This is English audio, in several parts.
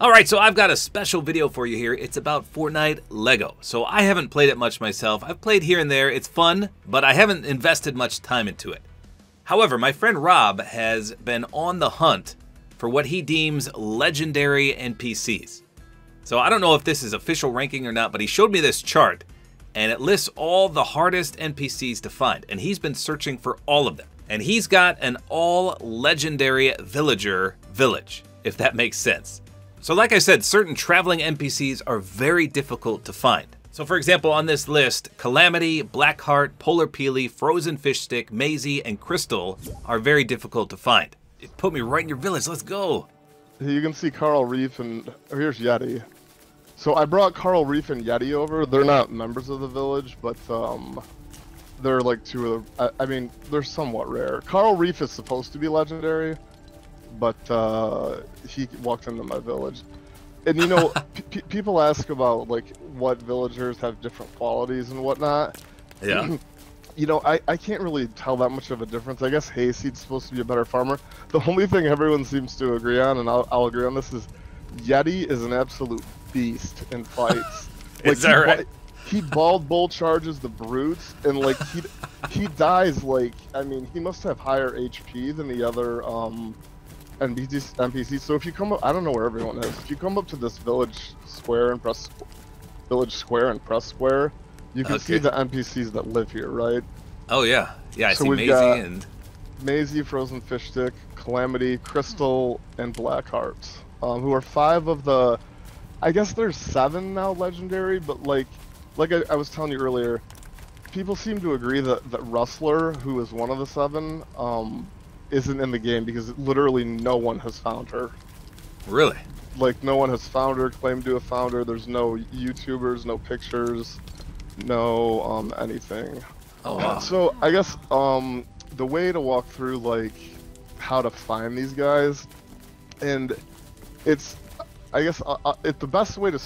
Alright, so I've got a special video for you here. It's about Fortnite Lego. So I haven't played it much myself. I've played here and there. It's fun, but I haven't invested much time into it. However, my friend Rob has been on the hunt for what he deems legendary NPCs. So I don't know if this is official ranking or not, but he showed me this chart, and it lists all the hardest NPCs to find, and he's been searching for all of them. And he's got an all-legendary villager village, if that makes sense. So like I said, certain traveling NPCs are very difficult to find. So for example, on this list, Calamity, Blackheart, Polar Peely, Frozen Fish Stick, Maisie, and Crystal are very difficult to find. It put me right in your village, let's go! You can see Coral Reef and... oh, here's Yeti. So I brought Coral Reef and Yeti over. They're not members of the village, but they're like two of the... I mean, they're somewhat rare. Coral Reef is supposed to be legendary, but he walked into my village. And you know, people ask about like what villagers have different qualities and whatnot. Yeah. You know, I can't really tell that much of a difference. I guess Hayseed's supposed to be a better farmer. The only thing everyone seems to agree on, and I'll agree on this, is Yeti is an absolute beast in fights. Like, Is that right? He bald bull charges the brutes, and like he dies like, I mean, he must have higher HP than the other NPCs. So if you come up, I don't know where everyone is. If you come up to this village square and press square, you can see the NPCs that live here, right? Oh yeah, yeah. I So see we've Maisie got and Maisie, Frozen Fish Stick, Calamity, Crystal, and Blackheart, who are 5 of the... I guess there's 7 now legendary, but like I was telling you earlier, people seem to agree that Rustler, who is one of the 7, isn't in the game because literally no one has found her. Really? Like, no one has found her, claimed to have found her. There's no YouTubers, no pictures, no anything. Oh wow. So I guess the way to walk through like how to find these guys, and it's, I guess the best way to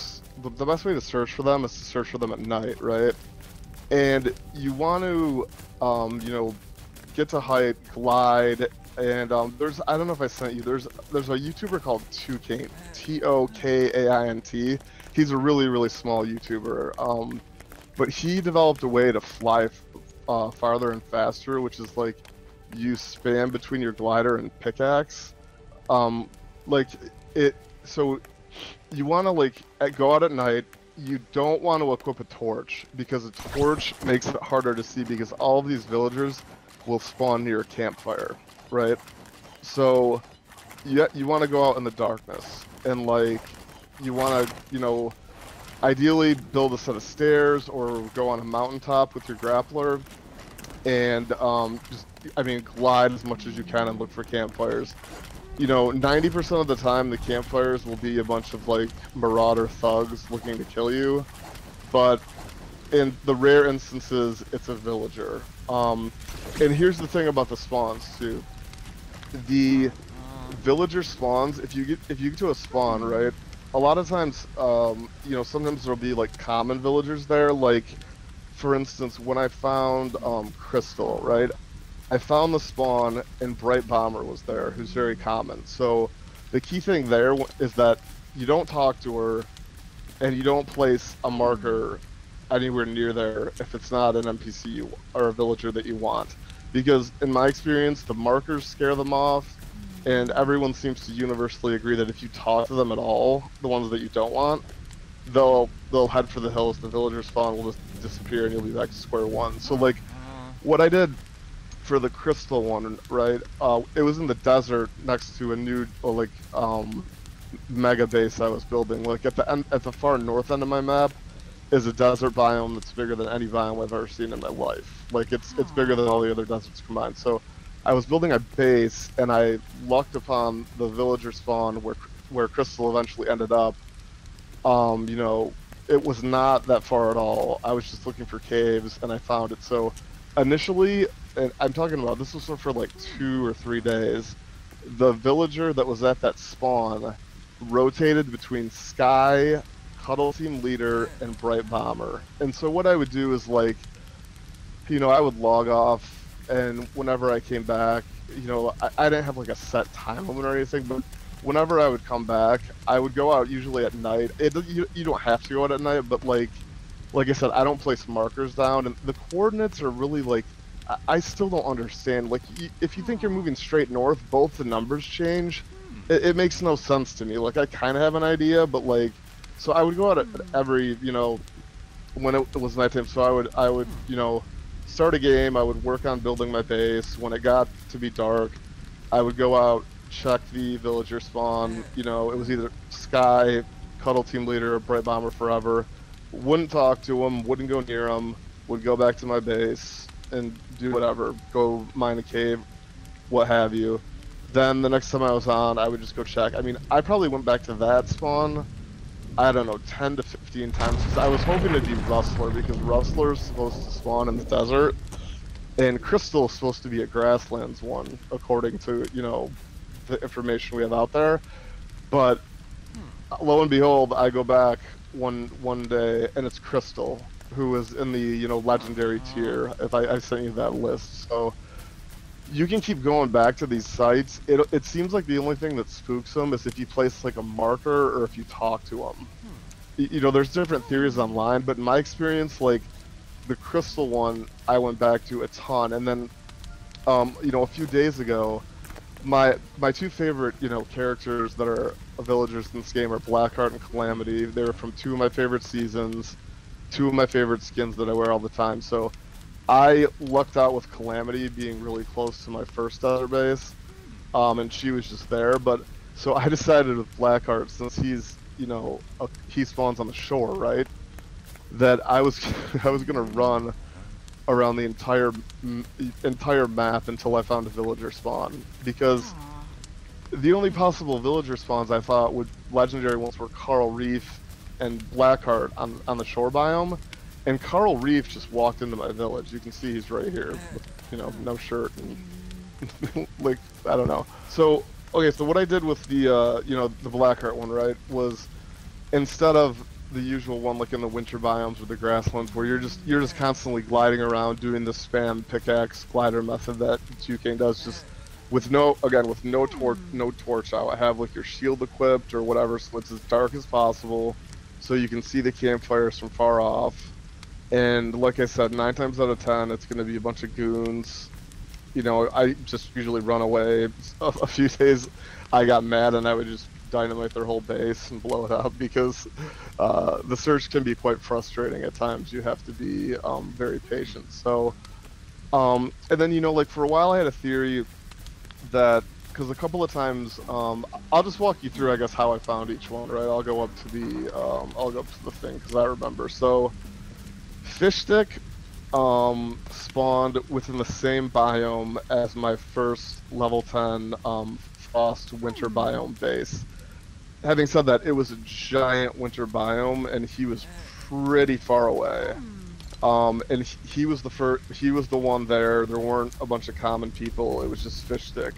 search for them is to search for them at night, right? And you want to you know, get to height, glide, and there's, I don't know if I sent you, there's a YouTuber called Tokaint, Tokaint. He's a really small YouTuber, but he developed a way to fly farther and faster, which is like you spam between your glider and pickaxe. Like it, so you want to like go out at night. You don't want to equip a torch because a torch makes it harder to see because all of these villagers will spawn near a campfire, right? So you want to go out in the darkness, and like you want to, you know, ideally build a set of stairs or go on a mountaintop with your grappler, and just, I mean, glide as much as you can and look for campfires. You know, 90% of the time the campfires will be a bunch of like marauder thugs looking to kill you, but in the rare instances it's a villager. And here's the thing about the spawns too. The villager spawns, if you get to a spawn, right, a lot of times, you know, sometimes there'll be like common villagers there. Like, for instance, when I found Crystal, right, I found the spawn and Bright Bomber was there, who's very common. So the key thing there is that you don't talk to her and you don't place a marker anywhere near there if it's not an NPC or a villager that you want. Because in my experience, the markers scare them off, and everyone seems to universally agree that if you talk to them at all, the ones that you don't want, they'll head for the hills, the villager spawn will just disappear, and you'll be back to square one. So like, what I did for the Crystal one, right, it was in the desert next to a new like mega base I was building. Like at the far north end of my map is a desert biome that's bigger than any biome I've ever seen in my life. Like it's bigger than all the other deserts combined. So I was building a base, and I lucked upon the villager spawn where Crystal eventually ended up. You know, it was not that far at all. I was just looking for caves, and I found it. So initially, and I'm talking about, this was for like 2 or 3 days, the villager that was at that spawn rotated between Sky, Cuddle Team Leader, and Bright Bomber. And so what I would do is, like, you know, I would log off, and whenever I came back, you know, I didn't have like a set time limit or anything, but whenever I would come back, I would go out usually at night. You don't have to go out at night, but like I said, I don't place markers down, and the coordinates are really like, I still don't understand. Like, if you think you're moving straight north, both the numbers change. It makes no sense to me. Like, I kind of have an idea, but like, so I would go out at every, when it was nighttime. So I would, start a game. I would work on building my base. When it got to be dark, I would go out, check the villager spawn. It was either Sky, Cuddle Team Leader, or Bright Bomber Forever. Wouldn't talk to them, wouldn't go near them, would go back to my base and do whatever, go mine a cave, what have you. Then the next time I was on, I would just go check. I mean, I probably went back to that spawn, I don't know, 10 to 15 times, because I was hoping to be Rustler, because Rustler is supposed to spawn in the desert, and Crystal is supposed to be a grasslands one, according to, the information we have out there. But lo and behold, I go back one day, and it's Crystal, who is in the legendary tier. If I sent you that list, so you can keep going back to these sites. It seems like the only thing that spooks them is if you place like a marker or if you talk to them. There's different theories online, but in my experience, like the Crystal one, I went back to a ton, and then a few days ago, my two favorite characters that are villagers in this game are Blackheart and Calamity. They were from two of my favorite seasons, two of my favorite skins that I wear all the time. So I lucked out with Calamity being really close to my first other base, and she was just there. But so I decided with Blackheart, since he's he spawns on the shore, right, that I was gonna run around the entire map until I found a villager spawn, because the only possible villager spawns I thought would legendary ones were Coral Reef and Blackheart on the shore biome, and Coral Reef just walked into my village. You can see he's right here with no shirt and like, I don't know. So okay, so what I did with the the Blackheart one, right, was instead of the usual one like in the winter biomes with the grasslands where you're just constantly gliding around doing the spam pickaxe glider method that Duquesne does, just with no torch out. I have like your shield equipped or whatever, so it's as dark as possible so you can see the campfires from far off. And like I said, 9 times out of 10 it's going to be a bunch of goons. I just usually run away. A few days I got mad and I would just dynamite their whole base and blow it up, because the search can be quite frustrating at times. You have to be very patient. So and then like for a while I had a theory that, because a couple of times I'll just walk you through I guess how I found each one, right? I'll go up to the thing because I remember. So Fish Stick spawned within the same biome as my first level 10 Frost winter biome base. Having said that, it was a giant winter biome, and he was pretty far away. And he was the one there. There weren't a bunch of common people. It was just Fish Stick.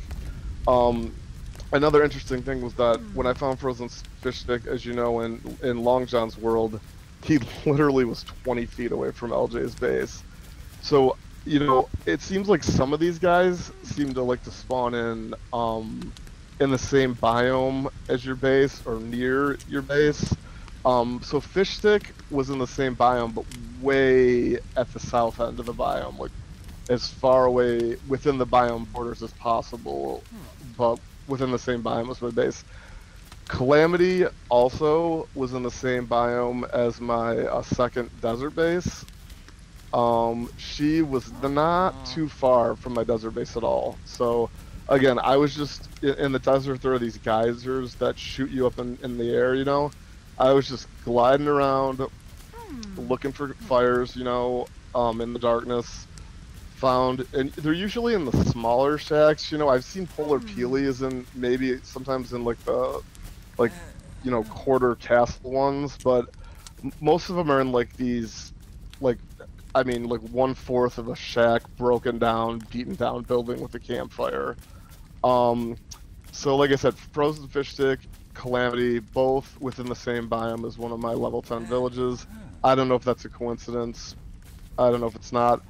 Another interesting thing was that when I found Frozen Fish Stick, as you know, in Long John's world, he literally was 20 feet away from LJ's base. So, it seems like some of these guys seem to like to spawn in the same biome as your base or near your base. So Fish Stick was in the same biome, but way at the south end of the biome, like as far away within the biome borders as possible, but within the same biome as my base. Calamity also was in the same biome as my second desert base. She was not too far from my desert base at all. So again, I was just in the desert. There are these geysers that shoot you up in the air, I was just gliding around, looking for fires, in the darkness. And they're usually in the smaller shacks, I've seen Polar Peelies and maybe sometimes in like the, quarter castle ones, but most of them are in like these, like 1/4 of a shack, broken down, beaten down building with a campfire. So like I said, Frozen Fish Stick, Calamity, both within the same biome as one of my level 10 villages. I don't know if that's a coincidence. I don't know if it's not.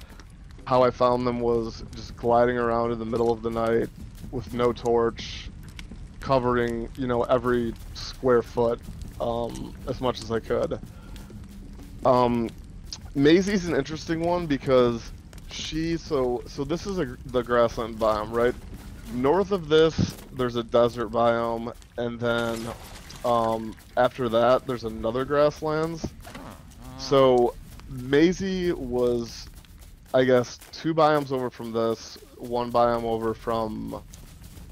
How I found them was just gliding around in the middle of the night with no torch, covering, you know, every square foot as much as I could. Maisie's an interesting one because so this is the grassland biome, right? North of this, there's a desert biome, and then after that, there's another grasslands. So Maisie was, I guess, 2 biomes over from this, 1 biome over from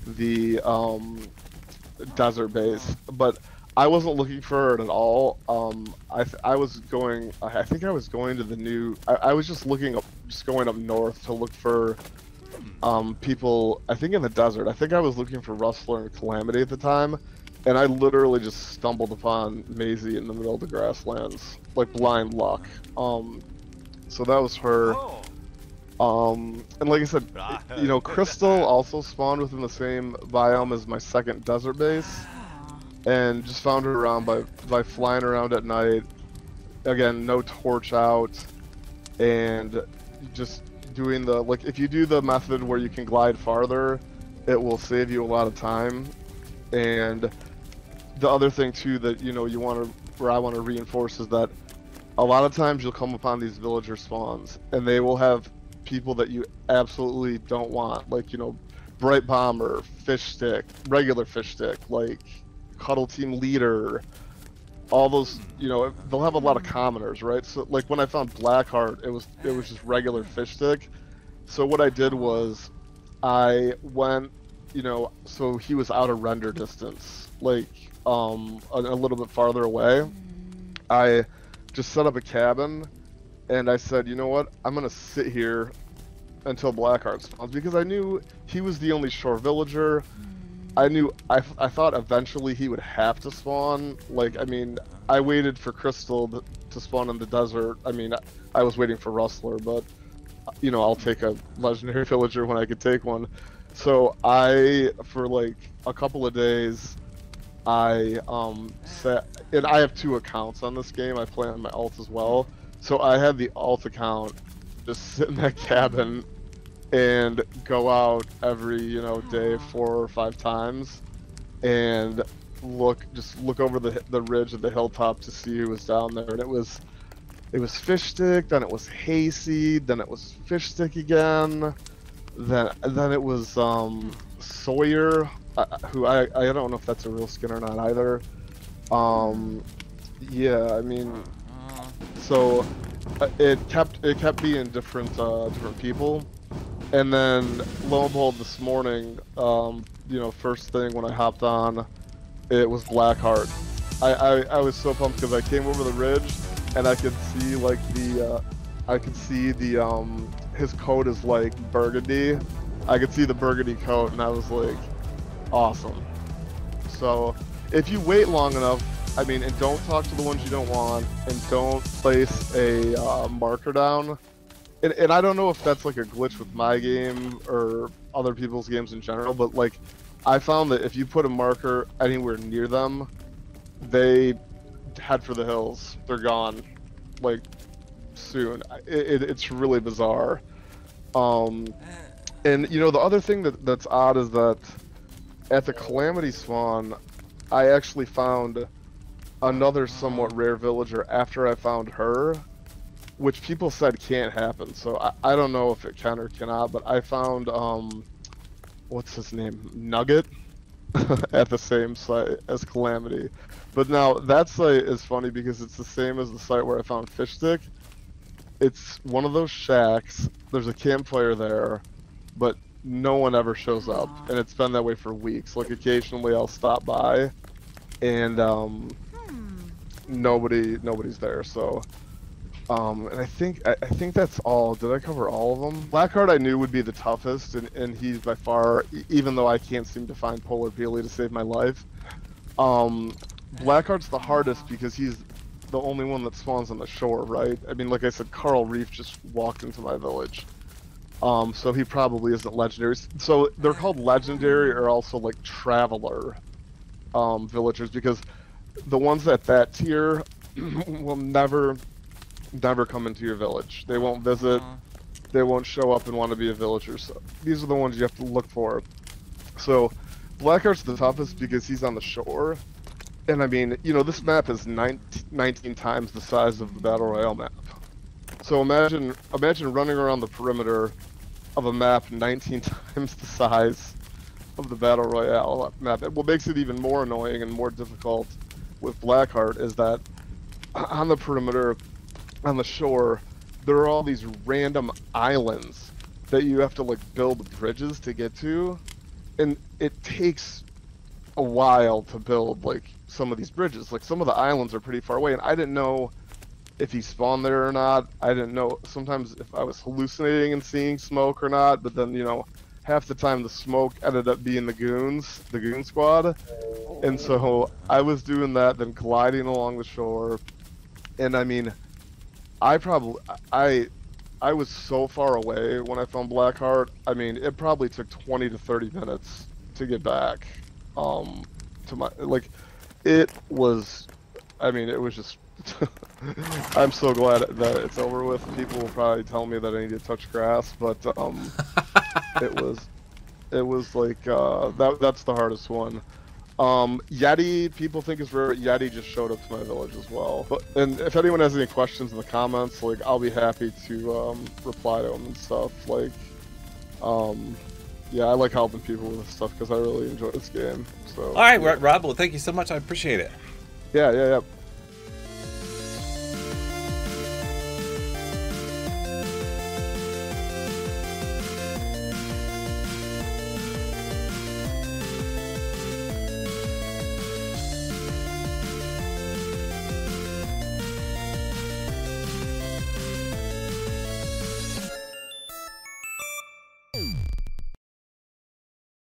the desert base, but I wasn't looking for it at all. I was going. I think I was going to the new. I was just looking up, just going up north to look for people. I think in the desert. I think I was looking for Rustler and Calamity at the time, and I literally just stumbled upon Maisie in the middle of the grasslands, like blind luck. So that was her. And like I said, you know, Crystal also spawned within the same biome as my second desert base. And just found her around by flying around at night. Again, no torch out, and just doing the, like, if you do the method where you can glide farther, it will save you a lot of time. And the other thing too that, you know, I want to reinforce is that a lot of times you'll come upon these villager spawns, and they will have people that you absolutely don't want, like, you know, Bright Bomber, Fish Stick, regular Fish Stick, like Cuddle Team Leader, all those, you know, they'll have a lot of commoners, right? So like when I found Blackheart, it was just regular Fish Stick. So what I did was I went, you know, so he was out of render distance, like a little bit farther away. I just set up a cabin, and I said, you know what, I'm gonna sit here until Blackheart spawns, because I knew he was the only shore villager. I thought eventually he would have to spawn. Like, I mean, I waited for Crystal to spawn in the desert. I mean, I was waiting for Rustler, but, you know, I'll take a legendary villager when I could take one. So for like a couple of days, I and I have 2 accounts on this game. I play on my alt as well. So I had the alt account, just sit in that cabin and go out every, you know, day 4 or 5 times and look over the ridge of the hilltop to see who was down there. And it was Fish Stick, then it was Hayseed, then it was Fish Stick again, then it was Sawyer, who I don't know if that's a real skin or not either. Yeah, I mean, so it kept being different people. And then, lo and behold, this morning, you know, first thing when I hopped on, it was Blackheart. I was so pumped because I came over the ridge, and I could see, like, his coat is, like, burgundy. I could see the burgundy coat, and I was like, awesome. So, if you wait long enough, I mean, and don't talk to the ones you don't want, and don't place a marker down. And I don't know if that's like a glitch with my game or other people's games in general, but like, I found that if you put a marker anywhere near them, they head for the hills. They're gone, like, soon. It's really bizarre. And you know, the other thing that's odd is that at the Calamity spawn, I actually found another somewhat rare villager after I found her, which people said can't happen. So I don't know if it can or cannot, but I found, what's his name? Nugget at the same site as Calamity. But now that site is funny because it's the same as the site where I found Fish Stick. It's one of those shacks. There's a campfire there, but no one ever shows up, and it's been that way for weeks. Like, occasionally I'll stop by, and nobody's there. So. And I think that's all. Did I cover all of them? Blackheart I knew would be the toughest, and he's by far, even though I can't seem to find Polar Peely to save my life. Blackheart's the hardest because he's the only one that spawns on the shore, right? I mean, like I said, Carl Reef just walked into my village. So he probably isn't legendary. So they're called legendary or also like traveler villagers, because the ones at that tier will never come into your village. They won't visit. They won't show up and want to be a villager. So these are the ones you have to look for. So Blackheart's the toughest because he's on the shore. And I mean, you know, this map is 19 times the size of the Battle Royale map. So imagine running around the perimeter of a map 19 times the size of the Battle Royale map. What makes it even more annoying and more difficult with Blackheart is that on the perimeter, on the shore, there are all these random islands that you have to like build bridges to get to, and it takes a while to build like some of these bridges. Like some of the islands are pretty far away, and I didn't know if he spawned there or not. I didn't know sometimes if I was hallucinating and seeing smoke or not, but then, you know, half the time the smoke ended up being the goon squad. And so I was doing that, then gliding along the shore. And I mean, I was so far away when I found Blackheart. I mean, it probably took 20 to 30 minutes to get back to my, like, it was, I mean, it was just I'm so glad that it's over with. People will probably tell me that I need to touch grass, but it was like that's the hardest one. Yeti, people think is rare. Yeti just showed up to my village as well. And if anyone has any questions in the comments, like, I'll be happy to reply to them and stuff. Like, yeah, I like helping people with this stuff because I really enjoy this game. So all right, Rob. Well, thank you so much. I appreciate it. Yeah.